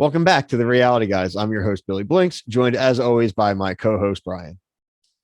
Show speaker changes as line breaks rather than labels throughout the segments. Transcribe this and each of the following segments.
Welcome back to the Reality Guys. I'm your host, Billy Blinks, joined as always by my co-host, Brian.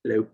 Hello.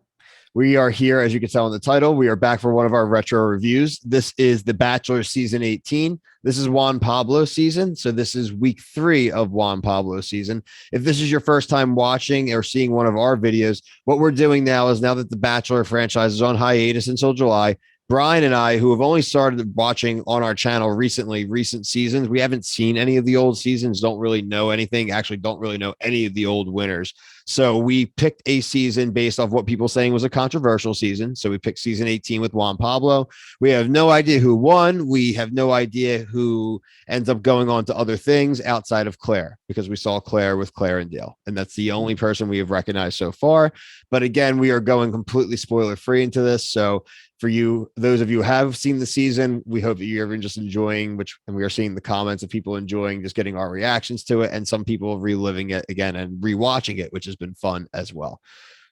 We are here, as you can tell in the title. We are back for one of our retro reviews. This is the Bachelor season 18. This is Juan Pablo season. So this is week 3 of Juan Pablo season. If this is your first time watching or seeing one of our videos, what we're doing now is, now that the Bachelor franchise is on hiatus until July, Brian and I, who have only started watching on our channel recent seasons, we haven't seen any of the old seasons, don't really know anything, actually don't really know any of the old winners. So we picked a season based off what people saying was a controversial season. So we picked season 18 with Juan Pablo. We have no idea who won. We have no idea who ends up going on to other things outside of Claire, because we saw Claire with Claire and Dale. And that's the only person we have recognized so far. But again, we are going completely spoiler free into this. So for you, those of you who have seen the season, we hope that you're just enjoying, and we are seeing the comments of people enjoying just getting our reactions to it, and some people reliving it again and rewatching it, which has been fun as well.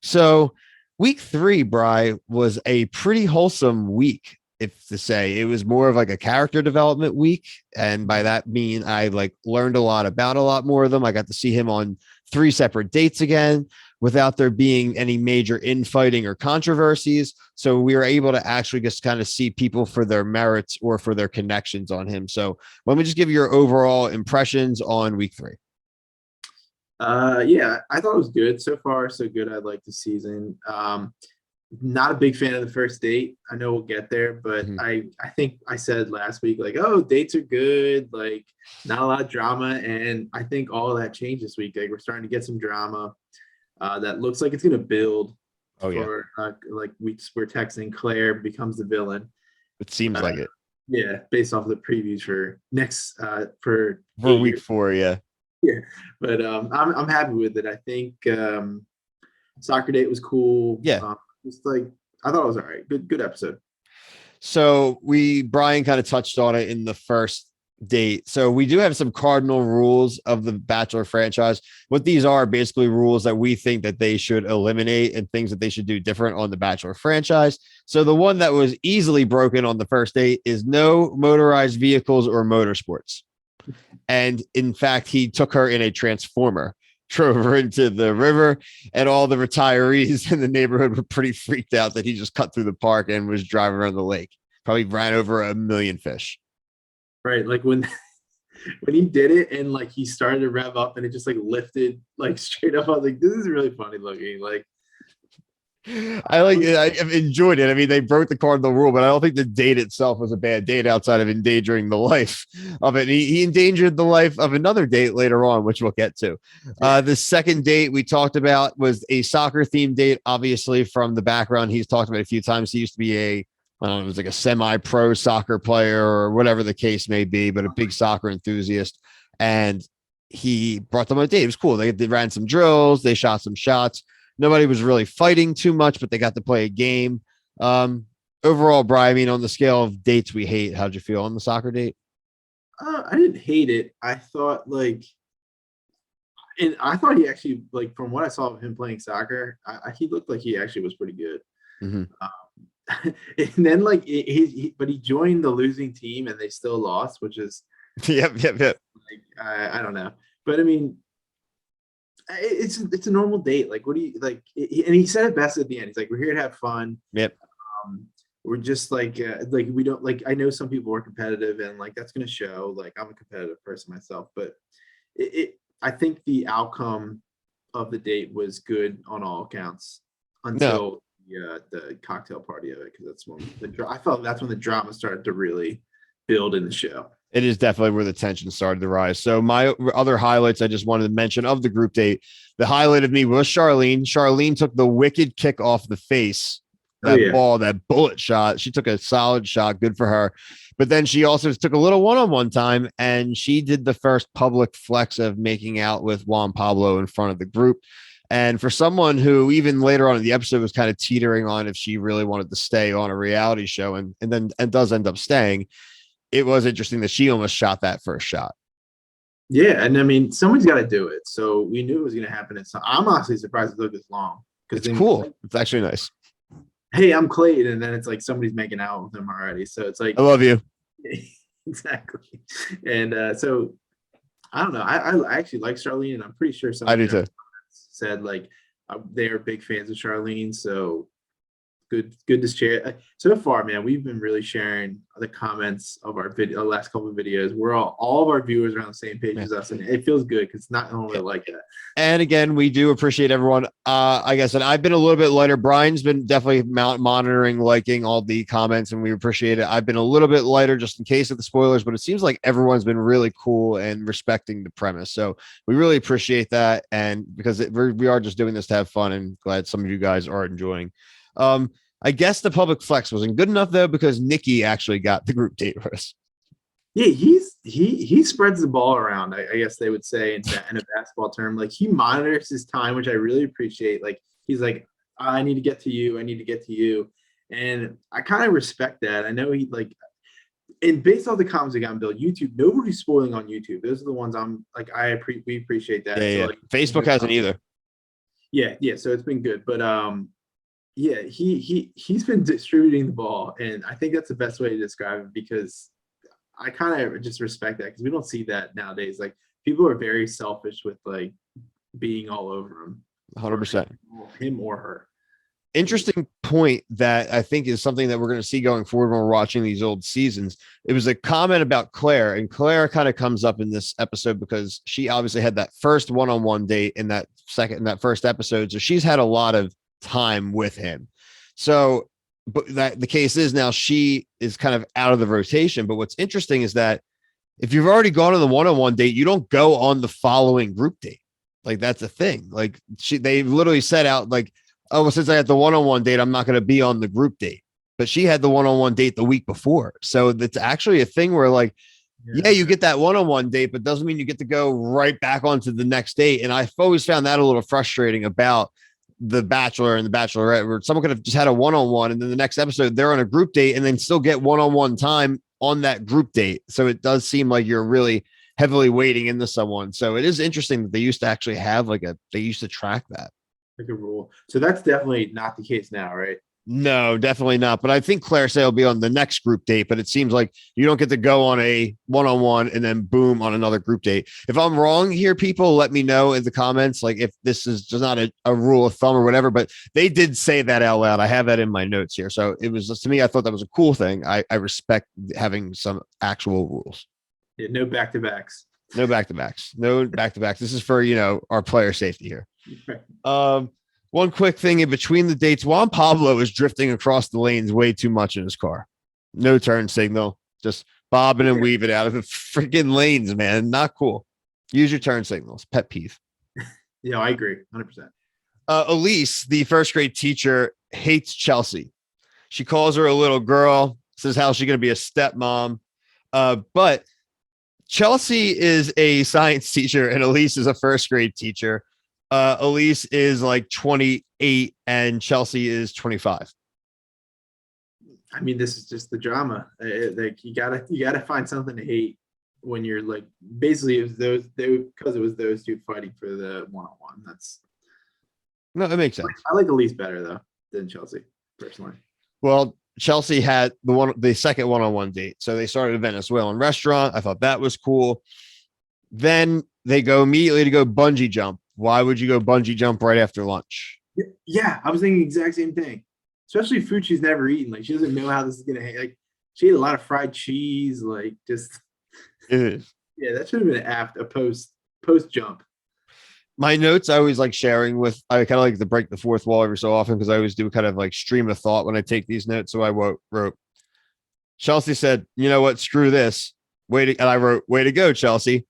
So week 3, Bri, was a pretty wholesome week, if to say. It was more of like a character development week. And by that mean I learned a lot about a lot more of them. I got to see him on 3 separate dates again, without there being any major infighting or controversies. So we were able to actually just kind of see people for their merits or for their connections on him. So let me just give you your overall impressions on week 3.
Yeah, I thought it was good. So far, so good. I like the season. Not a big fan of the first date. I know we'll get there, but I think I said last week, oh, dates are good, not a lot of drama. And I think all of that changed this week. We're starting to get some drama. That looks like it's going to build. We're texting Claire becomes the villain.
It seems like it.
Yeah, based off of the previews for next for
week 4. Yeah,
but I'm happy with it. I think soccer date was cool.
Yeah,
I thought it was all right. Good episode.
So Brian kind of touched on it in the first date. So we do have some cardinal rules of the Bachelor franchise. What these are basically rules that we think that they should eliminate and things that they should do different on the Bachelor franchise. So the one that was easily broken on the first date is no motorized vehicles or motorsports. And in fact, he took her in a transformer, drove her into the river, and all the retirees in the neighborhood were pretty freaked out that he just cut through the park and was driving around the lake. Probably ran over 1 million fish.
Right, when he did it and he started to rev up and it just lifted straight up. I was like, this is really funny looking.
I like it. I've enjoyed it. I mean, they broke the cardinal rule, but I don't think the date itself was a bad date outside of endangering the life of it. He endangered the life of another date later on, which we'll get to. The second date we talked about was a soccer themed date. Obviously, from the background he's talked about a few times, he used to be it was like a semi-pro soccer player or whatever the case may be, but a big soccer enthusiast. And he brought them on a date. It was cool. They ran some drills. They shot some shots. Nobody was really fighting too much, but they got to play a game. Overall, Brian, on the scale of dates we hate, how'd you feel on the soccer date?
I didn't hate it. I thought and I thought he actually, from what I saw of him playing soccer, he looked like he actually was pretty good.
Mm-hmm.
And then but he joined the losing team and they still lost, which is
yep.
I don't know, but I mean, it's a normal date. What do you and he said it best at the end. He's like, we're here to have fun.
Yep.
We're just we don't I know some people are competitive and that's gonna show. I'm a competitive person myself, but I think the outcome of the date was good on all accounts until the cocktail party of it, because that's when I felt that's when the drama started to really build in the show.
It is definitely where the tension started to rise. So my other highlights I just wanted to mention of the group date, the highlight of me was Charlene. Charlene took the wicked kick off the face. Ball, that bullet shot. She took a solid shot. Good for her. But then she also took a little one-on-one time, and she did the first public flex of making out with Juan Pablo in front of the group. And for someone who even later on in the episode was kind of teetering on if she really wanted to stay on a reality show and does end up staying, it was interesting that she almost shot that first shot.
Yeah, and I mean, someone's got to do it. So we knew it was going to happen. I'm honestly surprised it took this long.
It's cool. It's actually nice.
Hey, I'm Clayton, and then it's somebody's making out with him already. So it's
I love you.
Exactly. And so I don't know. I actually like Charlene, and I'm pretty sure
I
someone
do
in our
too.
comments said like they are big fans of Charlene. So good to share. So far, man, we've been really sharing the comments of our video, last couple of videos. We're all of our viewers are on the same page
Yeah.
as us, and it feels good because it's not normally like that.
And again, we do appreciate everyone. I guess, and I've been a little bit lighter. Brian's been definitely monitoring, liking all the comments, and we appreciate it. I've been a little bit lighter just in case of the spoilers, but it seems like everyone's been really cool and respecting the premise. So we really appreciate that. And because we are just doing this to have fun, and glad some of you guys are enjoying. I guess the public flex wasn't good enough though, because Nikki actually got the group date for us.
Yeah, he spreads the ball around. I guess they would say in a basketball term, like he monitors his time, which I really appreciate. Like he's like, I need to get to you, I need to get to you, and I kind of respect that. I know he like, and based off the comments I got on Bill, YouTube, nobody's spoiling on YouTube. Those are the ones I'm like, we appreciate that.
Yeah,
So
yeah.
like,
Facebook hasn't either.
yeah. So it's been good, but yeah, he's been distributing the ball, and I think that's the best way to describe it because I kind of just respect that because we don't see that nowadays. Like people are very selfish with like being all over him,
100%.
him or her.
Interesting point that I think is something that we're going to see going forward when we're watching these old seasons. It was a comment about Claire, and Claire kind of comes up in this episode because she obviously had that first one-on-one date in that first episode. So she's had a lot of time with him. So, but that the case is now she is kind of out of the rotation. But what's interesting is that if you've already gone on the one-on-one date, you don't go on the following group date. Like that's a thing. Like they literally set out like, oh, well, since I had the one-on-one date, I'm not going to be on the group date. But she had the one-on-one date the week before. So that's actually a thing where like, yeah, you get that one-on-one date, but doesn't mean you get to go right back onto the next date. And I've always found that a little frustrating about the Bachelor and the Bachelorette, where someone could have just had a one-on-one and then the next episode they're on a group date and then still get one-on-one time on that group date. So it does seem like you're really heavily weighting into someone. So it is interesting that they used to actually have they used to track that.
Like a rule. So that's definitely not the case now, right?
No, definitely not. But I think Claire Say will be on the next group date, but it seems like you don't get to go on a one-on-one and then boom on another group date. If I'm wrong here, people let me know in the comments, like if this is just not a rule of thumb or whatever, but they did say that out loud. I have that in my notes here. So it was just, to me, I thought that was a cool thing. I respect having some actual rules.
Yeah, no back-to-backs.
No back-to-backs. No back-to-backs. This is for, our player safety here. One quick thing in between the dates, Juan Pablo is drifting across the lanes way too much in his car. No turn signal, just bobbing and weaving out of the freaking lanes, man. Not cool. Use your turn signals. Pet peeve.
Yeah, I agree. 100%.
Elise, the first grade teacher, hates Chelsea. She calls her a little girl, says how she's going to be a stepmom. But Chelsea is a science teacher and Elise is a first grade teacher. Elise is like 28 and Chelsea is 25.
I mean, this is just the drama. Like you gotta find something to hate when you're like basically it was because it was those two fighting for the one-on-one.
No, it makes sense.
I like Elise better though than Chelsea personally.
Well, Chelsea had the second one-on-one date. So they started a Venezuelan restaurant. I thought that was cool. Then they go immediately to go bungee jump. Why would you go bungee jump right after lunch?
Yeah, I was thinking the exact same thing. Especially food she's never eaten. Like she doesn't know how this is gonna like. She ate a lot of fried cheese. Like just
It is.
Yeah, that should have been a post jump.
My notes I always like sharing with. I kind of like to break the fourth wall every so often because I always do kind of like stream of thought when I take these notes. So I wrote. Chelsea said, "You know what? Screw this. And I wrote, "Way to go, Chelsea.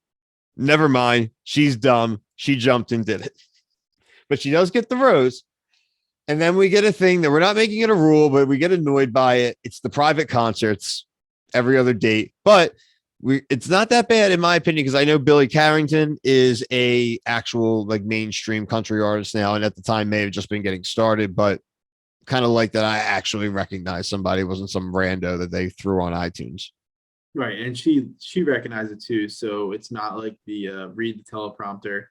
Never mind. She's dumb. She jumped and did it." But she does get the rose. And then we get a thing that we're not making it a rule, but we get annoyed by it. It's the private concerts every other date. But it's not that bad, in my opinion, because I know Billy Carrington is a actual like mainstream country artist now. And at the time may have just been getting started, but kind of like that I actually recognize somebody. It wasn't some rando that they threw on iTunes.
Right. And she recognized it too. So it's not like the read the teleprompter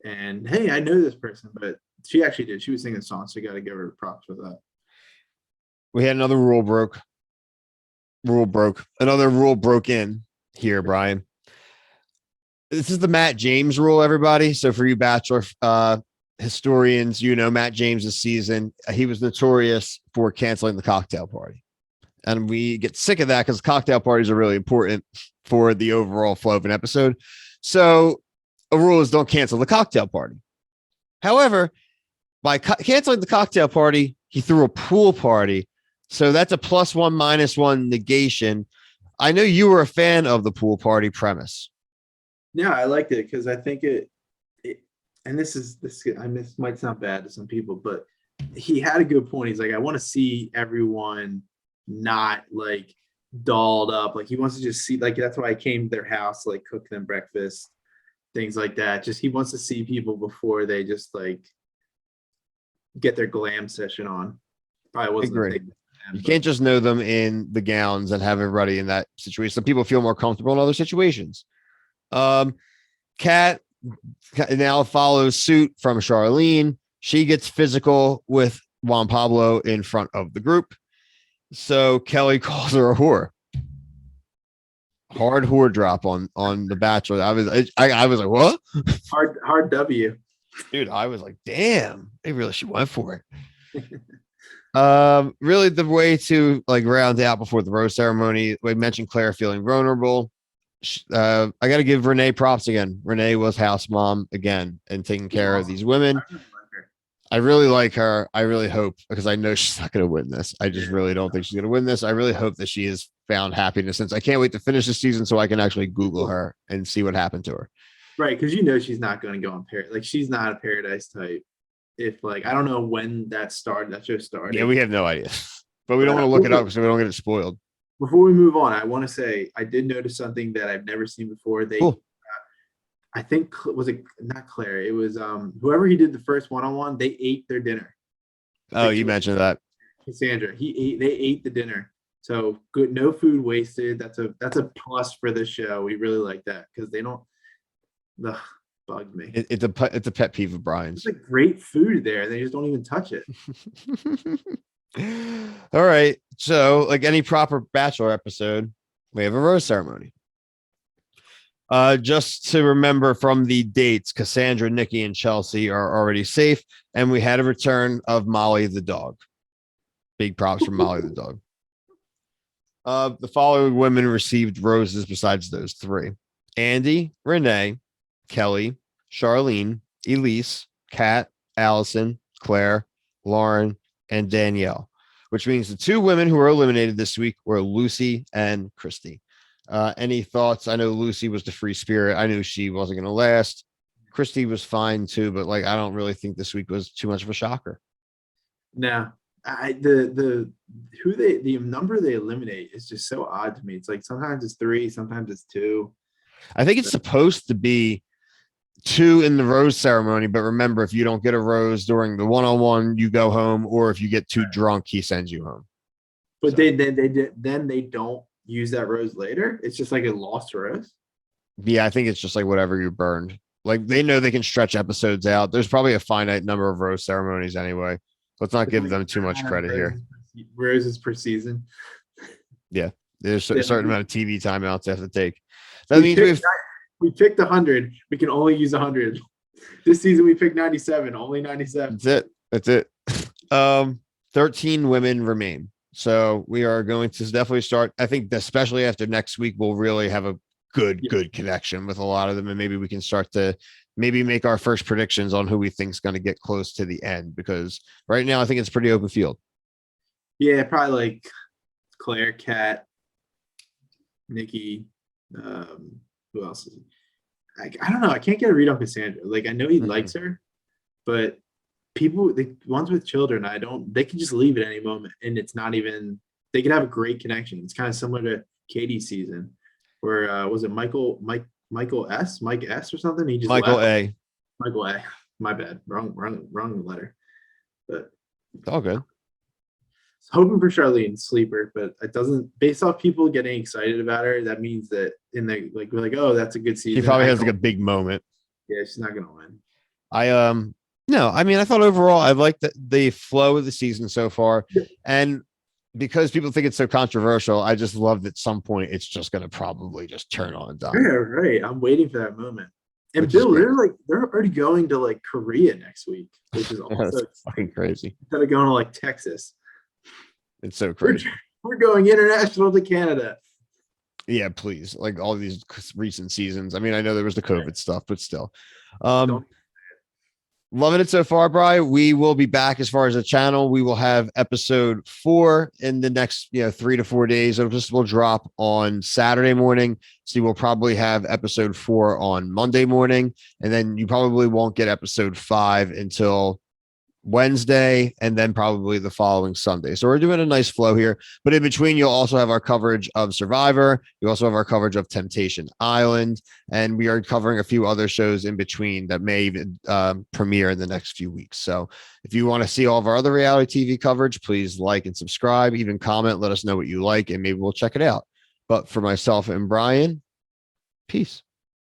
and hey, I know this person, but she actually did. She was singing a song, so you got to give her props for that.
We had another rule broke. Another rule broke in here, Brian. This is the Matt James rule, everybody. So for you Bachelor historians, Matt James's season, he was notorious for canceling the cocktail party. And we get sick of that because cocktail parties are really important for the overall flow of an episode. So a rule is don't cancel the cocktail party. However, by canceling the cocktail party, he threw a pool party. So that's a +1, -1 negation. I know you were a fan of the pool party premise.
Yeah, I liked it because I think and this might sound bad to some people, but he had a good point. He's like, I want to see everyone not like dolled up. Like he wants to just see, like, that's why I came to their house, like cook them breakfast, things like that. Just he wants to see people before they just like get their glam session on. Probably wasn't a thing.
You can't just know them in the gowns and have everybody in that situation. Some people feel more comfortable in other situations. Kat now follows suit from Charlene. She gets physical with Juan Pablo in front of the group. So Kelly calls her a whore. Hard whore drop on The Bachelor. I was like, what?
Hard W.
Dude, I was like, damn, they really should went for it. Really the way to like round out before the rose ceremony, we mentioned Claire feeling vulnerable. I got to give Renee props again. Renee was house mom again and taking care of these women. I really like her. I really hope, because I know she's not going to win this. I just really don't think she's going to win this. I really hope that she has found happiness, since I can't wait to finish the season so I can actually Google her and see what happened to her.
Right, because she's not going to go on Paradise. Like, she's not a Paradise type. If like, I don't know when that show started.
Yeah, we have no idea, but we don't want to look it up so we don't get it spoiled.
Before we move on, I want to say I did notice something that I've never seen before. I think, was it not Claire? It was whoever he did the first one-on-one. They ate their dinner.
Oh, you mentioned that.
Cassandra, they ate the dinner. So good, no food wasted. That's a plus for this show. We really like that because they don't. Bugged me.
It's a pet peeve of Brian's.
It's like great food there. They just don't even touch it.
All right. So, like any proper Bachelor episode, we have a rose ceremony. Just to remember from the dates, Cassandra, Nikki, and Chelsea are already safe, and we had a return of Molly the dog. Big props for Molly the dog. The following women received roses besides those three: Andy, Renee, Kelly, Charlene, Elise, Kat, Allison, Claire, Lauren, and Danielle, which means the two women who were eliminated this week were Lucy and Christy. Any thoughts? I know Lucy was the free spirit. I knew she wasn't going to last. Christy was fine too, but like, I don't really think this week was too much of a shocker.
No, the number they eliminate is just so odd to me. It's like sometimes it's 3, sometimes it's 2.
I think it's supposed to be 2 in the rose ceremony, but remember, if you don't get a rose during the one-on-one, you go home, or if you get too drunk, he sends you home.
But so. they don't use that rose later. It's just like a lost rose.
Yeah, I think it's just like whatever you burned. Like, they know they can stretch episodes out. There's probably a finite number of rose ceremonies anyway. Let's not give them too much credit here.
Roses per season.
Yeah, there's a certain amount of TV timeouts they have to take. That means
we picked 100. We can only use 100. This season we picked 97. Only 97.
That's it. 13 women remain. So we are going to definitely start. I think especially after next week, we'll really have a good connection with a lot of them. And maybe we can start to make our first predictions on who we think is going to get close to the end, because right now I think it's pretty open field. Yeah,
probably like Claire, Kat, Nikki, who else is it? I don't know. I can't get a read on Cassandra. Like, I know he likes her, but people, the ones with children, they can just leave at any moment, and it's not even, they could have a great connection. It's kind of similar to Katie's season, where was it Mike S or something? He just
Michael
left. Michael A. My bad. Wrong letter. But
it's all good.
Hoping for Charlene sleeper, but it doesn't. Based off people getting excited about her, that means that we're like, oh, that's a good season.
He probably has like a big moment.
Yeah, she's not gonna win.
No, I mean, I thought overall I liked the flow of the season so far, and because people think it's so controversial, I just love that at some point it's just going to probably just turn on and
Yeah,
die.
right. I'm waiting for that moment. And
Which is
Bill,
great.
they're already going to like Korea next week, which is also
That's fucking crazy.
instead of going to like Texas.
It's so
We're,
crazy.
we're going international to Canada.
Yeah, please. Like all these recent seasons. I mean, I know there was the COVID stuff, but still.
Don't
Loving it so far, Brian. We will be back as far as the channel. We will have episode 4 in the next 3 to 4 days. Will drop on Saturday morning. So you will probably have episode 4 on Monday morning. And then you probably won't get episode 5 until Wednesday, and then probably the following Sunday. So we're doing a nice flow here. But in between, you'll also have our coverage of Survivor. You also have our coverage of Temptation Island, and we are covering a few other shows in between that may even premiere in the next few weeks. So if you want to see all of our other reality TV coverage, please like and subscribe, even comment, let us know what you like, and maybe we'll check it out. But for myself and Brian, peace.